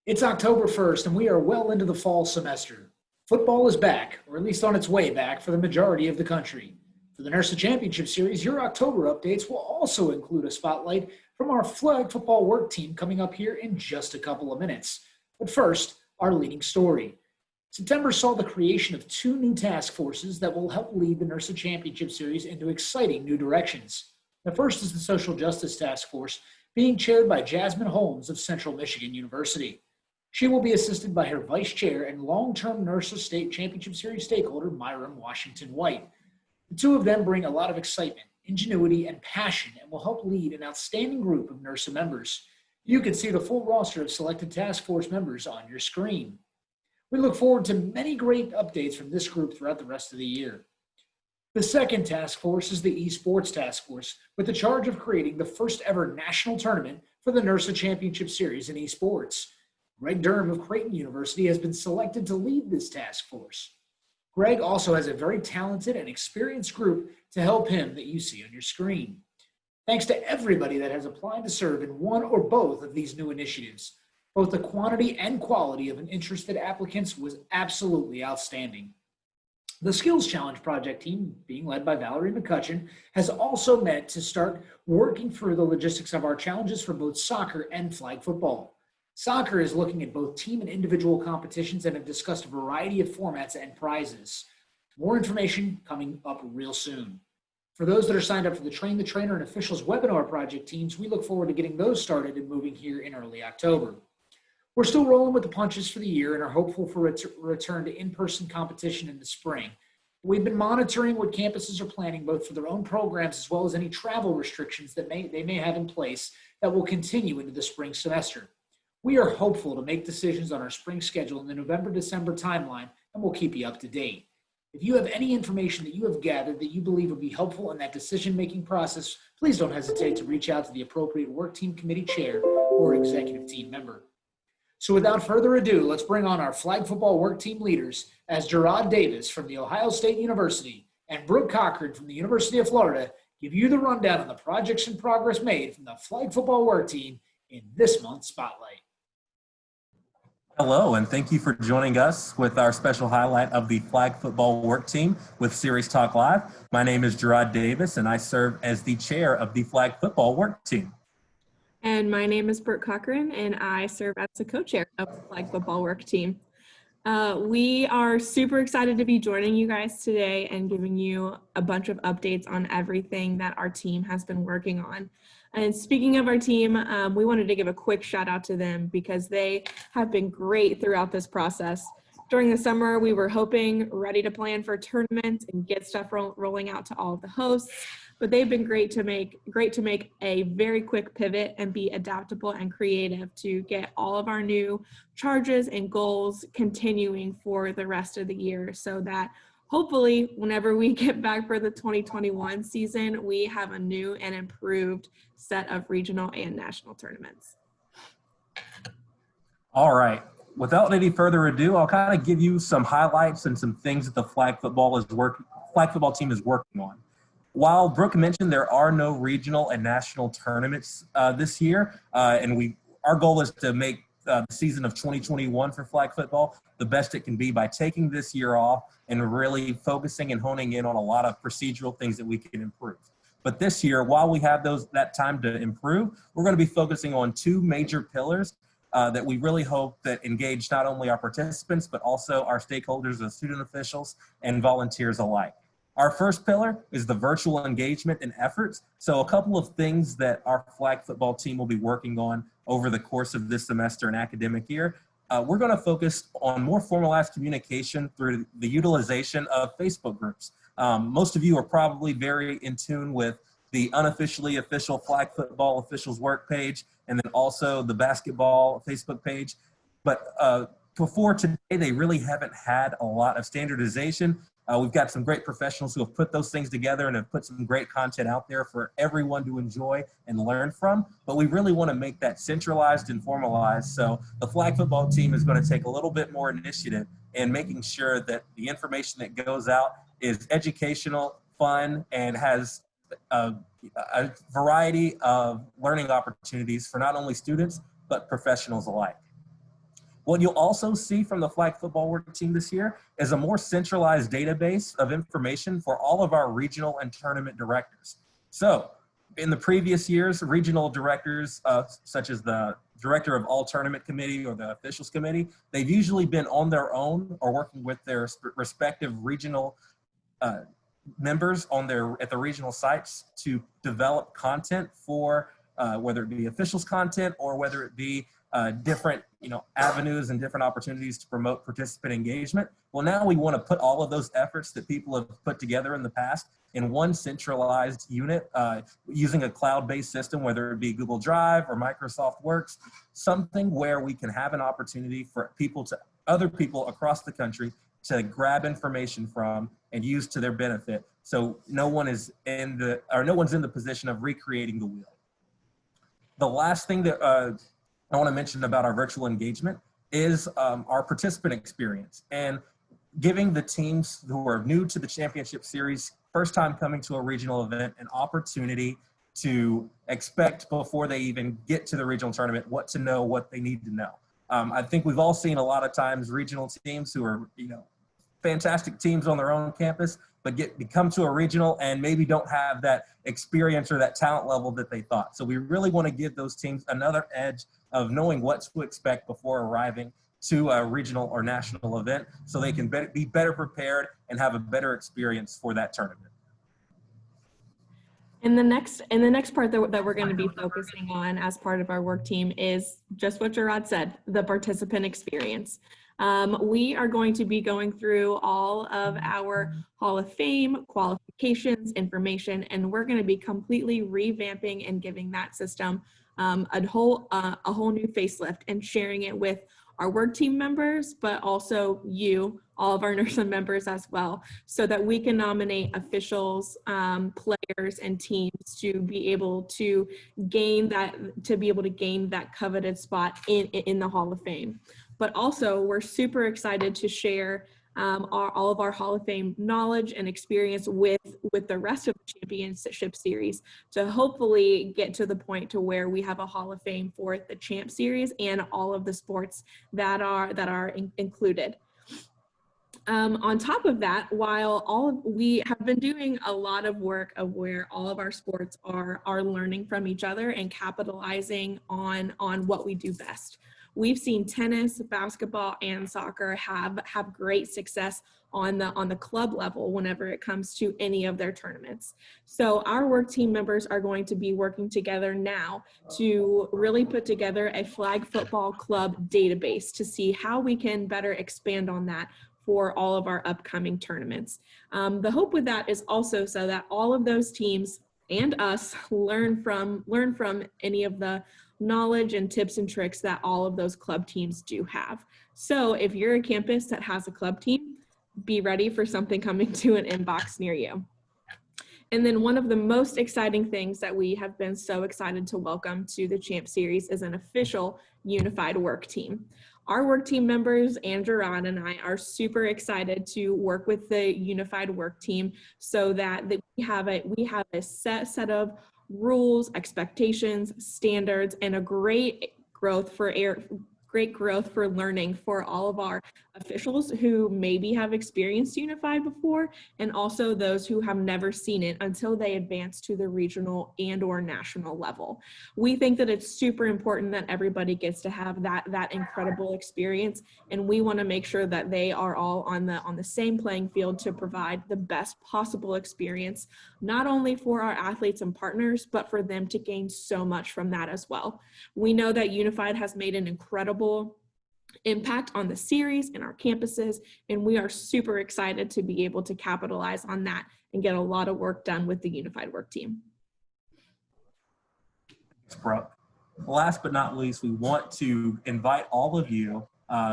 It's October 1st, and we are well into the fall semester. Football is back, or at least on its way back, for the majority of the country. For the NIRSA Championship Series, your October updates will also include a spotlight from our flag football work team coming up here in just a couple of minutes. But first, our leading story. September saw the creation of two new task forces that will help lead the NIRSA Championship Series into exciting new directions. The first is the Social Justice Task Force, being chaired by Jasmine Holmes of Central Michigan University. She will be assisted by her vice chair and long-term NIRSA State Championship Series stakeholder, Myron Washington White. The two of them bring a lot of excitement, ingenuity, and passion and will help lead an outstanding group of NIRSA members. You can see the full roster of selected task force members on your screen. We look forward to many great updates from this group throughout the rest of the year. The second task force is the Esports Task Force, with the charge of creating the first ever national tournament for the NIRSA Championship Series in esports. Greg Durham of Creighton University has been selected to lead this task force. Greg also has a very talented and experienced group to help him that you see on your screen. Thanks to everybody that has applied to serve in one or both of these new initiatives. Both the quantity and quality of interested applicants was absolutely outstanding. The Skills Challenge project team, being led by Valerie McCutcheon, has also met to start working through the logistics of our challenges for both soccer and flag football. Soccer is looking at both team and individual competitions and have discussed a variety of formats and prizes. More information coming up real soon. For those that are signed up for the Train the Trainer and Officials webinar project teams, we look forward to getting those started and moving here in early October. We're still rolling with the punches for the year and are hopeful for a return to in-person competition in the spring. We've been monitoring what campuses are planning both for their own programs as well as any travel restrictions that they may have in place that will continue into the spring semester. We are hopeful to make decisions on our spring schedule in the November-December timeline, and we'll keep you up to date. If you have any information that you have gathered that you believe would be helpful in that decision-making process, please don't hesitate to reach out to the appropriate work team committee chair or executive team member. So without further ado, let's bring on our flag football work team leaders as Jarrode Davis from The Ohio State University and Brooke Cochran from the University of Florida give you the rundown on the projects and progress made from the flag football work team in this month's Spotlight. Hello, and thank you for joining us with our special highlight of the flag football work team with Series Talk Live. My name is Jarrode Davis, and I serve as the chair of the flag football work team. And my name is Brooke Cochran, and I serve as the co-chair of the flag football work team. We are super excited to be joining you guys today and giving you a bunch of updates on everything that our team has been working on. And speaking of our team, we wanted to give a quick shout out to them because they have been great throughout this process. During the summer, we were ready to plan for tournaments and get stuff rolling out to all of the hosts, but they've been great to make a very quick pivot and be adaptable and creative to get all of our new charges and goals continuing for the rest of the year so that hopefully whenever we get back for the 2021 season, we have a new and improved set of regional and national tournaments. All right. Without any further ado, I'll kind of give you some highlights and some things that the flag football team is working on. While Brooke mentioned there are no regional and national tournaments this year, and our goal is to make the season of 2021 for flag football the best it can be by taking this year off and really focusing and honing in on a lot of procedural things that we can improve. But this year, while we have that time to improve, we're going to be focusing on two major pillars that we really hope that engage not only our participants, but also our stakeholders, the student officials, and volunteers alike. Our first pillar is the virtual engagement and efforts. So a couple of things that our flag football team will be working on over the course of this semester and academic year. We're going to focus on more formalized communication through the utilization of Facebook groups. Most of you are probably very in tune with the unofficially official flag football officials work page, and then also the basketball Facebook page. But before today, they really haven't had a lot of standardization. We've got some great professionals who have put those things together and have put some great content out there for everyone to enjoy and learn from. But we really want to make that centralized and formalized. So the flag football team is going to take a little bit more initiative in making sure that the information that goes out is educational, fun, and has a variety of learning opportunities for not only students, but professionals alike. What you'll also see from the flag football work team this year is a more centralized database of information for all of our regional and tournament directors. So in the previous years, regional directors, such as the director of all tournament committee or the officials committee, they've usually been on their own or working with their respective regional members at the regional sites to develop content for whether it be officials content or whether it be different avenues and different opportunities to promote participant engagement. Well, now we want to put all of those efforts that people have put together in the past in one centralized unit using a cloud-based system, whether it be Google Drive or Microsoft Works, something where we can have an opportunity for other people across the country to grab information from and use to their benefit. So no one's in the position of recreating the wheel. The last thing that I want to mention about our virtual engagement is our participant experience and giving the teams who are new to the championship series, first time coming to a regional event, an opportunity to expect before they even get to the regional tournament, what to know, what they need to know. I think we've all seen a lot of times regional teams who are, fantastic teams on their own campus, but come to a regional and maybe don't have that experience or that talent level that they thought. So we really want to give those teams another edge of knowing what to expect before arriving to a regional or national event so they can be better prepared and have a better experience for that tournament. And the next part that we're going to be focusing on as part of our work team is just what Jarrode said, the participant experience. We are going to be going through all of our Hall of Fame qualifications, information, and we're going to be completely revamping and giving that system a whole new facelift and sharing it with our work team members, but also all of our NIRSA members as well, so that we can nominate officials, players, and teams to be able to gain that coveted spot in the Hall of Fame. But also, we're super excited to share all of our Hall of Fame knowledge and experience with the rest of the championship series to hopefully get to the point to where we have a Hall of Fame for the champ series and all of the sports that are included. On top of that, while we have been doing a lot of work of where all of our sports are learning from each other and capitalizing on what we do best. We've seen tennis, basketball, and soccer have great success on the club level whenever it comes to any of their tournaments. So our work team members are going to be working together now to really put together a flag football club database to see how we can better expand on that for all of our upcoming tournaments. The hope with that is also so that all of those teams and us learn from any of the knowledge and tips and tricks that all of those club teams do have. So if you're a campus that has a club team, be ready for something coming to an inbox near you. And then one of the most exciting things that we have been so excited to welcome to the Champ Series is an official unified work team. Our work team members, and Jarrode and I, are super excited to work with the unified work team so that we have a set of rules, expectations, standards, and a great growth for learning for all of our officials who maybe have experienced unified before, and also those who have never seen it until they advance to the regional and or national level. We think that it's super important that everybody gets to have that incredible experience, and we want to make sure that they are all on the same playing field to provide the best possible experience, not only for our athletes and partners, but for them to gain so much from that as well. We know that unified has made an incredible impact on the series and our campuses, and we are super excited to be able to capitalize on that and get a lot of work done with the unified work team. Thanks, Brooke. Last but not least, we want to invite all of you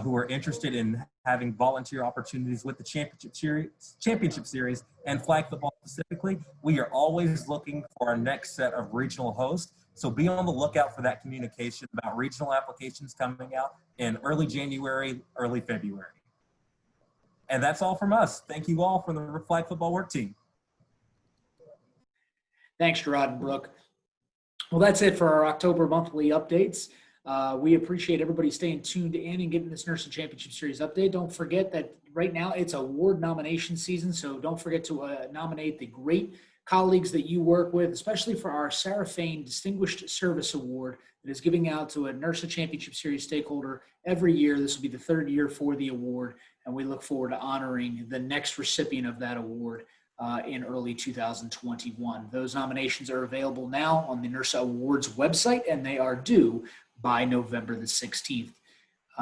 who are interested in having volunteer opportunities with the championship series and flag football specifically. We are always looking for our next set of regional hosts. So be on the lookout for that communication about regional applications coming out in early January, early February. And that's all from us. Thank you all from the flag football work team. Thanks, Jarrode and Brooke. Well, that's it for our October monthly updates. We appreciate everybody staying tuned in and getting this NIRSA Championship Series update. Don't forget that right now it's award nomination season, so don't forget to nominate the great colleagues that you work with, especially for our Sarah Fain Distinguished Service Award that is giving out to a NIRSA Championship Series stakeholder every year. This will be the third year for the award, and we look forward to honoring the next recipient of that award in early 2021. Those nominations are available now on the NIRSA Awards website, and they are due by November the 16th.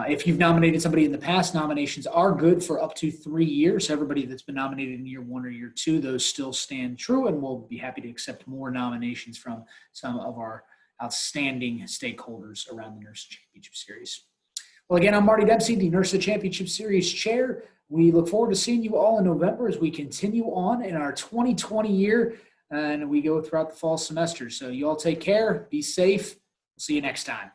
If you've nominated somebody in the past, nominations are good for up to 3 years. So everybody that's been nominated in year 1 or year 2, those still stand true, and we'll be happy to accept more nominations from some of our outstanding stakeholders around the NIRSA Championship Series. Well, again, I'm Marty Dempsey, the NIRSA Championship Series chair. We look forward to seeing you all in November as we continue on in our 2020 year, and we go throughout the fall semester. So you all take care, be safe. We'll see you next time.